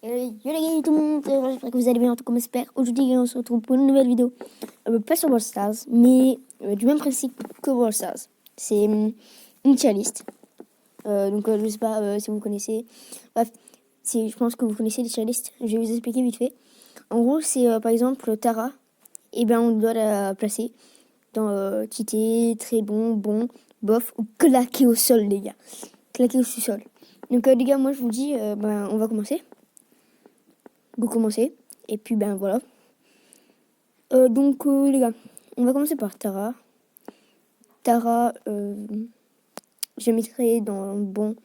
Yo les gars, tout le monde, j'espère que vous allez bien, en tout cas on espère. Aujourd'hui on se retrouve pour une nouvelle vidéo, pas sur Brawl Stars, mais du même principe que Brawl Stars. C'est une tier list, donc je sais pas si vous connaissez, bref, je pense que vous connaissez les tier lists, je vais vous expliquer vite fait. En gros c'est par exemple Tara, et ben on doit la placer dans Tité, très bon, bon, bof, ou claquer au sol les gars, claquer au sous-sol. Donc les gars, moi je vous dis, on va commencer. Vous commencez. Et puis ben voilà. Donc les gars, on va commencer par Tara. Tara, je la mettrai dans le bon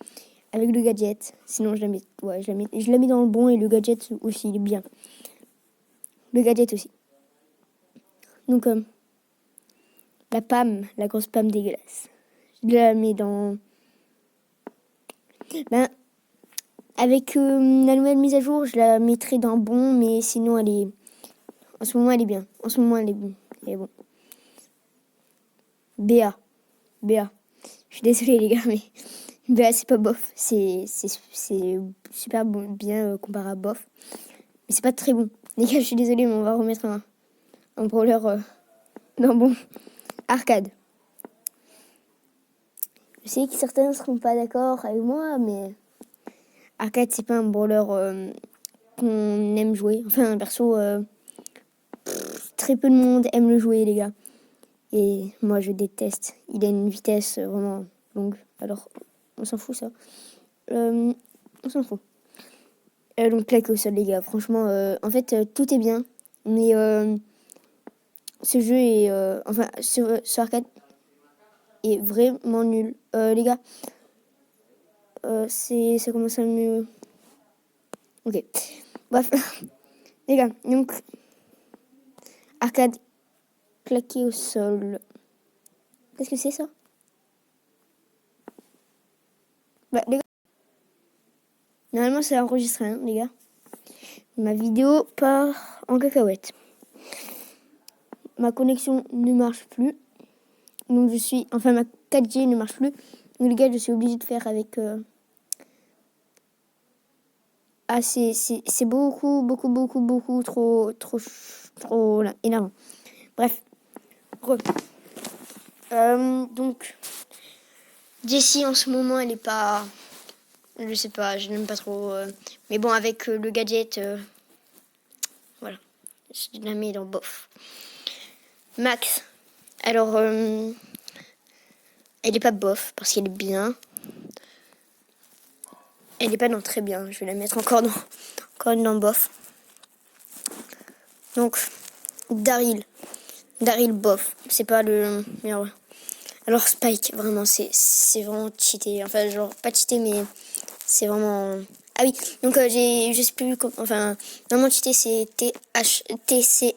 avec le gadget. Sinon je la mets, je la mets dans le bon et le gadget aussi, il est bien. Le gadget aussi. Donc la Pam, la grosse Pam dégueulasse. Je la mets dans. Ben avec la nouvelle mise à jour, je la mettrai dans bon, mais sinon elle est. En ce moment elle est bien. En ce moment elle est bon. Elle est bon. Béa. Je suis désolée les gars, mais Béa c'est pas bof. C'est super bon, bien comparé à bof. Mais c'est pas très bon. Les gars, je suis désolée, mais on va remettre un brawler dans bon. Arcade. Je sais que certains ne seront pas d'accord avec moi, mais Arcade c'est pas un brawler qu'on aime jouer. Enfin, perso, très peu de monde aime le jouer les gars. Et moi je déteste. Il a une vitesse vraiment longue. Alors, on s'en fout ça. On s'en fout. Donc claqué au sol les gars. Franchement, en fait, tout est bien. Mais ce jeu est... ce arcade est vraiment nul. Les gars, ça commence à mieux... Ok. Bref. Les gars, donc... Arcade claqué au sol. Qu'est-ce que c'est ça? Bah, les gars... Normalement, c'est enregistré, hein, les gars. Ma vidéo part en cacahuète. Ma connexion ne marche plus. Donc ma 4G ne marche plus. Donc les gars, je suis obligée de faire avec... Ah, c'est beaucoup trop là, énervant. Bref. Donc, Jessie en ce moment, elle est pas... Je sais pas, je n'aime pas trop. Mais bon, avec le gadget, voilà. Je la mets dans bof. Max. Alors, elle est pas bof parce qu'elle est bien. Elle est pas dans très bien. Je vais la mettre encore dans bof. Donc, Daryl bof. C'est pas le meilleur. Alors Spike, vraiment, c'est vraiment cheaté. Enfin, genre, pas cheaté, mais c'est vraiment... Ah oui, donc je sais plus... Enfin, normalement, cheaté, c'est TCHEAT,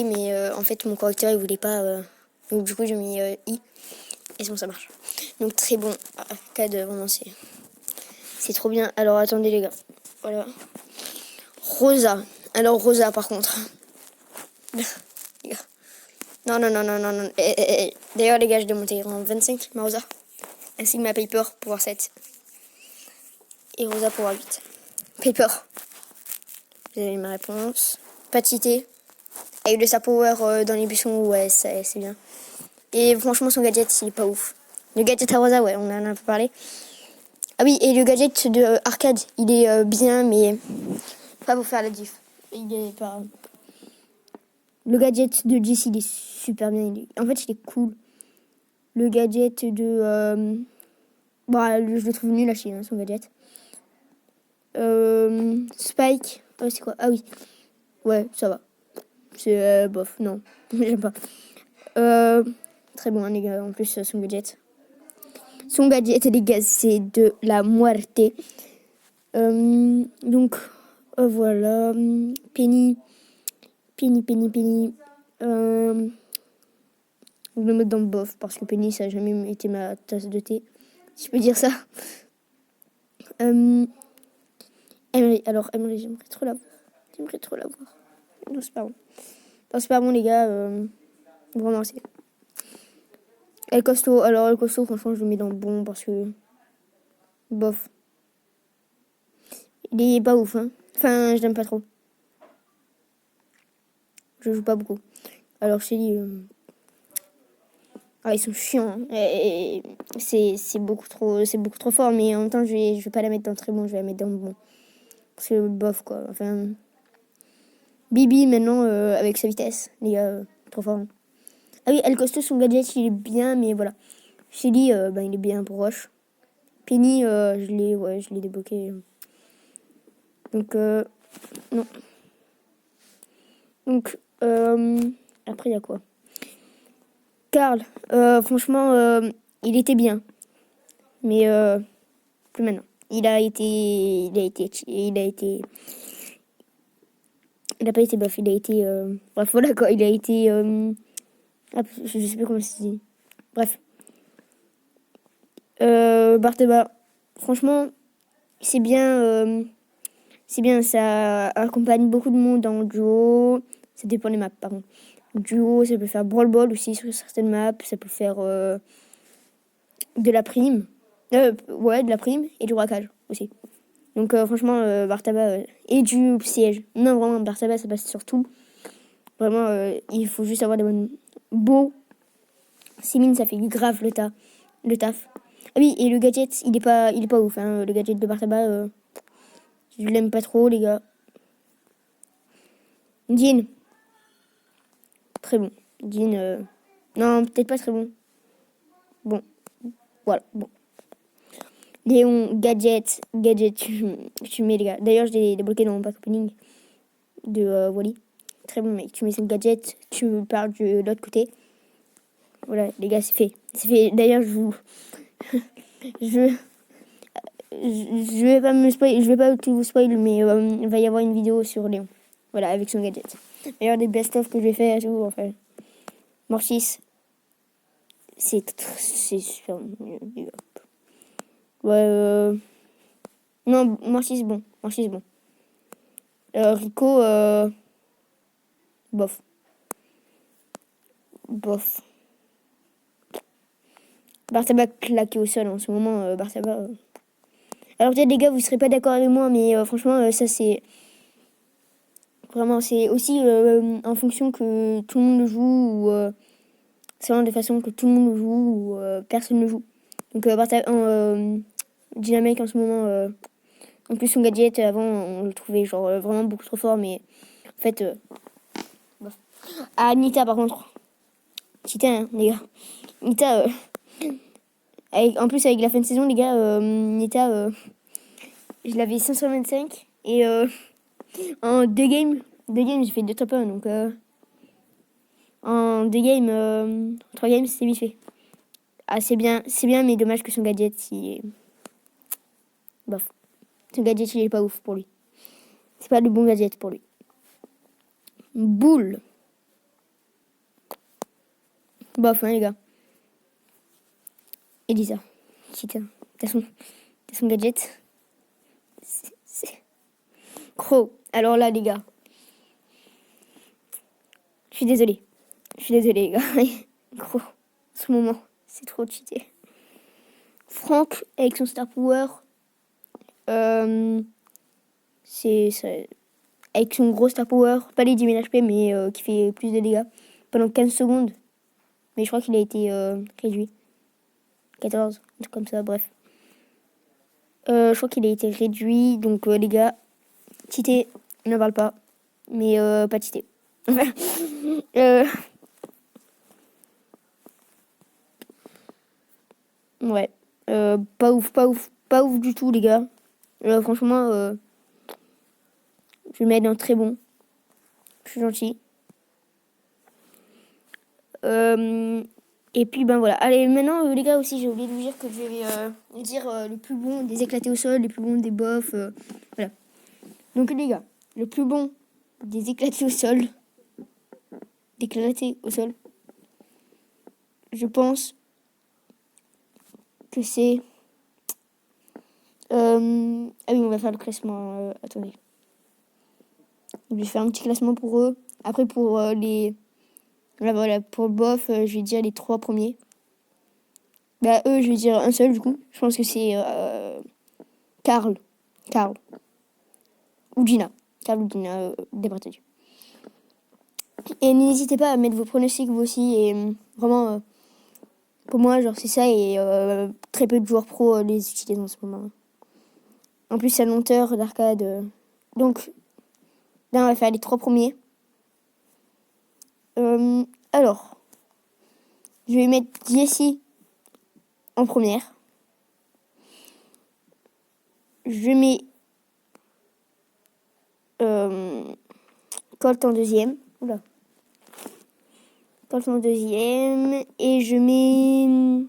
mais en fait, mon correcteur, il voulait pas... donc, du coup, j'ai mis I. Et sinon, ça marche. Donc, très bon. Arcade, vraiment, c'est trop bien. Alors, attendez, les gars. Voilà. Rosa. Alors, Rosa, par contre... les gars. Non. D'ailleurs, les gars, je dois monter en 25, ma Rosa. Ainsi que ma Piper, pouvoir 7. Et Rosa, pouvoir 8. Piper. Vous avez ma réponse. Pas cheaté. Avec le sa power dans les buissons, ouais, c'est bien. Et franchement, son gadget, il est pas ouf. Le gadget à Rosa, ouais, on en a un peu parlé. Ah oui, et le gadget de Arcade, il est bien, mais pas pour faire la diff. Il est pas... Le gadget de Jessie, il est super bien. En fait, il est cool. Le gadget de... je le trouve nul à chier, hein, son gadget. Spike. C'est quoi? Ah oui. Ouais, ça va. C'est bof, non. J'aime pas. Très bon, hein, les gars. En plus, son gadget. Son gadget, les gars, c'est de la muerte. Donc, voilà. Penny. Je vais le mettre dans le bof parce que Penny, ça n'a jamais été ma tasse de thé. Si je peux dire ça. Emery, j'aimerais trop la voir. Non, c'est pas bon. Non, c'est pas bon, les gars. Vraiment, c'est... El Costo, franchement, je le mets dans le bon parce que... Bof. Il est pas ouf, hein. Enfin, je l'aime pas trop. Je joue pas beaucoup. Alors, Shelly... Ah, ils sont chiants. Hein. C'est beaucoup trop fort, mais en même temps, je vais pas la mettre dans très bon, je vais la mettre dans bon. C'est bof, quoi. Enfin... Bibi, maintenant, avec sa vitesse. Les gars, trop fort. Hein. Ah oui, El Costo, son gadget, il est bien, mais voilà. Shelly, il est bien pour Roche. Penny, je l'ai débloqué. Donc, non. Donc, après, il y a quoi? Karl, franchement, il était bien. Mais, plus maintenant. Il a pas été bof, il a été, bref, voilà quoi, il a été, je sais plus comment ça se dit. Bref. Barteba, franchement, c'est bien, ça accompagne beaucoup de monde dans le duo. Ça dépend des maps, par contre. Duo, ça peut faire Brawl Ball aussi sur certaines maps. Ça peut faire de la prime. De la prime et du braquage aussi. Donc franchement, Bartaba et du siège. Non, vraiment, Bartaba, ça passe sur tout. Vraiment, il faut juste avoir des bonnes... Beau. Simine, ça fait grave le taf. Ah oui, et le gadget, il est pas ouf. Hein. Le gadget de Bartaba, je l'aime pas trop, les gars. Jean. Très bon. Jean, non, peut-être pas très bon. Bon. Voilà, bon. Léon, gadget, tu mets les gars. D'ailleurs, je l'ai débloqué dans mon pack opening de Wally. Très bon mec, tu mets son gadget, tu pars de l'autre côté. Voilà, les gars, c'est fait. C'est fait. D'ailleurs, je vais pas me spoil, je vais pas tout vous spoil, mais il va y avoir une vidéo sur Léon. Voilà, avec son gadget. D'ailleurs, des best-of que je vais faire et tout, enfin. Mortis, c'est super mieux, les gars. Ouais, non, Mortis, bon. Rico, bof. Bartaba claqué au sol en ce moment, Bartaba. Alors peut-être les gars, vous serez pas d'accord avec moi, mais franchement, ça c'est vraiment, c'est aussi en fonction que tout le monde le joue ou c'est vraiment de façon que tout le monde le joue ou personne le joue. Donc Dynamic en ce moment, en plus son gadget avant on le trouvait genre vraiment beaucoup trop fort, mais en fait, bof. Ah Nita par contre, Titan hein, les gars, Nita. En plus, avec la fin de saison, les gars, Nita, je l'avais 525. Et en 2 games, j'ai fait 2 top 1. Donc, en 2 games, 3 games, c'est vite fait. Ah, c'est bien, mais dommage que son gadget, il est... Bof. Son gadget, il est pas ouf pour lui. C'est pas le bon gadget pour lui. Boule. Bof, hein, les gars. Elisa. Putain, t'as son gadget. C'est... Gros. Alors là, les gars. Je suis désolée, les gars. Gros, en ce moment, c'est trop cheaté. Franck, avec son Star Power, avec son gros Star Power, pas les 10 000 HP, mais qui fait plus de dégâts, pendant 15 secondes. Mais je crois qu'il a été réduit. 14, un truc comme ça, bref. Je crois qu'il a été réduit, donc les gars, cheaté, on n'en parle pas. Mais pas cheaté. Ouais. Pas ouf du tout, les gars. Franchement, je vais mettre un très bon. Je suis gentil. Et puis, ben voilà. Allez, maintenant, les gars, aussi, j'ai oublié de vous dire que je vais dire le plus bon des éclatés au sol, les plus bons des bofs. Voilà. Donc, les gars, le plus bon des éclatés au sol. Je pense que c'est... Ah oui, on va faire le classement. Attendez. Je vais faire un petit classement pour eux. Après, pour les... Voilà, pour le bof, je vais dire les 3 premiers. Bah, eux, je vais dire un seul, du coup. Je pense que c'est Karl. ou Gina. Carl ou Gina, départage. Et n'hésitez pas à mettre vos pronostics vous aussi. Et vraiment, pour moi, genre c'est ça. Et très peu de joueurs pro les utilisent en ce moment. En plus, c'est un monteur d'arcade. Donc, là, on va faire les 3 premiers. Alors, je vais mettre Jessie en première. Je mets Colt en deuxième. Oula. Colt en deuxième. Et je mets...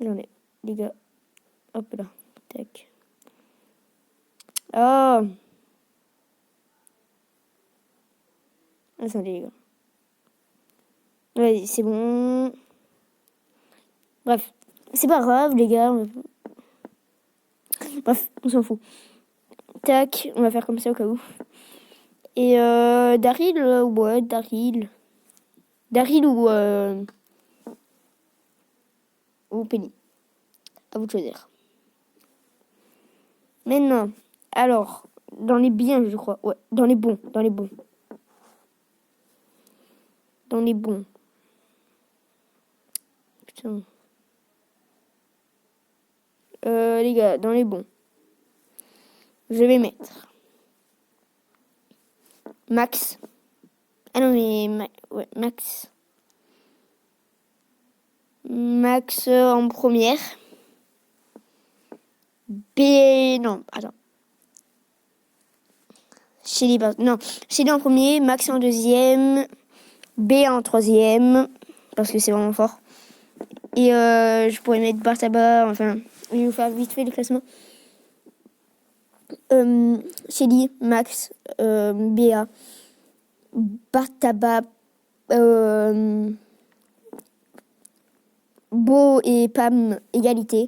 Attendez, les gars. Hop là. Tac. Oh. Attendez, les gars. Ouais, c'est bon. Bref. C'est pas grave, les gars. Bref, on s'en fout. Tac, on va faire comme ça au cas où. Et Daryl, ouais, Daryl. Daryl ou Penny. À vous de choisir. Maintenant, alors, dans les biens, je crois. Ouais, dans les bons. Dans les bons. Putain. Les gars, dans les bons. Je vais mettre Max. Ah non, mais... ouais, Max. Max en première. Non, attends. Shelly en premier, Max en deuxième, B en troisième, parce que c'est vraiment fort. Et je pourrais mettre Bartaba, enfin, je vais vous faire vite fait le classement. Shelly, Max, BA, Bartaba, Beau et Pam, égalité.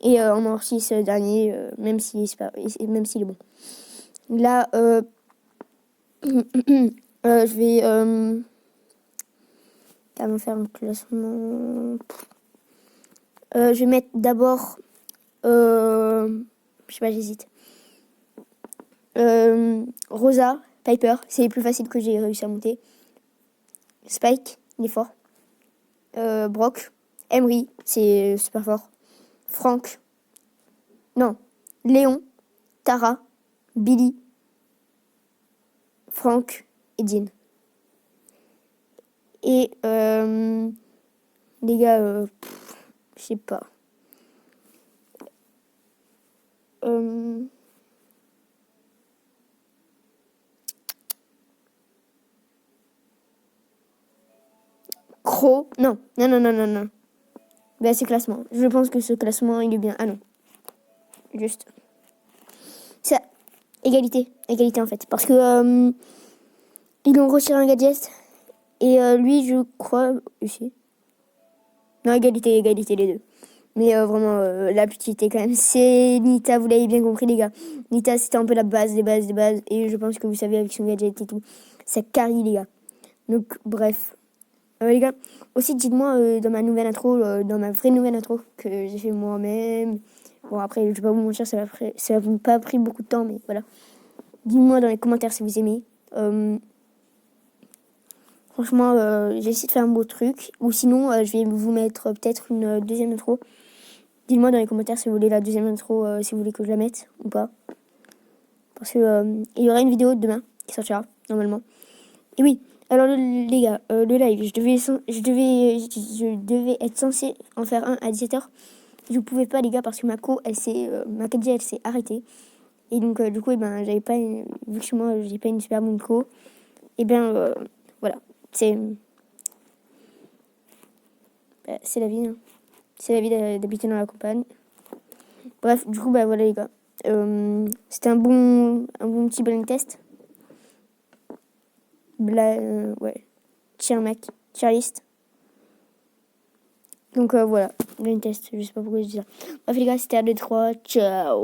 Et on en 6 dernier, même s'il est bon. Là, je vais comment faire un classement. Je vais mettre d'abord, je sais pas, j'hésite. Rosa, Piper, c'est les plus faciles que j'ai réussi à monter. Spike, il est fort. Brock, Emery, c'est super fort. Frank, non, Léon, Tara, Billy, Frank et Jean. Et les gars, je sais pas. Crow, non. Ben, c'est classement. Je pense que ce classement, il est bien. Ah non. Juste. Ça. Égalité en fait. Parce que ils ont retiré un gadget. Et lui, je crois... Ici. Non, égalité les deux. Mais vraiment, la petite est quand même... C'est Nita, vous l'avez bien compris les gars. Nita, c'était un peu la base des bases. Et je pense que vous savez avec son gadget et tout. Ça carry les gars. Donc, bref. Les gars, aussi dites-moi dans ma nouvelle intro, dans ma vraie nouvelle intro que j'ai fait moi-même. Bon, après, je vais pas vous mentir, ça m'a pas pris beaucoup de temps, mais voilà. Dites-moi dans les commentaires si vous aimez. Franchement, j'ai essayé de faire un beau truc. Ou sinon, je vais vous mettre peut-être une deuxième intro. Dites-moi dans les commentaires si vous voulez la deuxième intro, si vous voulez que je la mette ou pas. Parce que il y aura une vidéo demain qui sortira, normalement. Et oui, alors les gars, le live, je devais être censé en faire un à 17h. Je pouvais pas les gars parce que ma 4G elle s'est arrêtée. Et donc du coup, j'avais pas vu que moi j'ai pas une super bonne co. Et voilà, c'est la vie, hein. C'est la vie d'habiter dans la campagne. Bref, du coup voilà les gars. C'était un bon petit blind test. Ouais. Tier list. Donc voilà, blind test, je sais pas pourquoi je dis ça. Bref les gars, c'était à 2-3, ciao.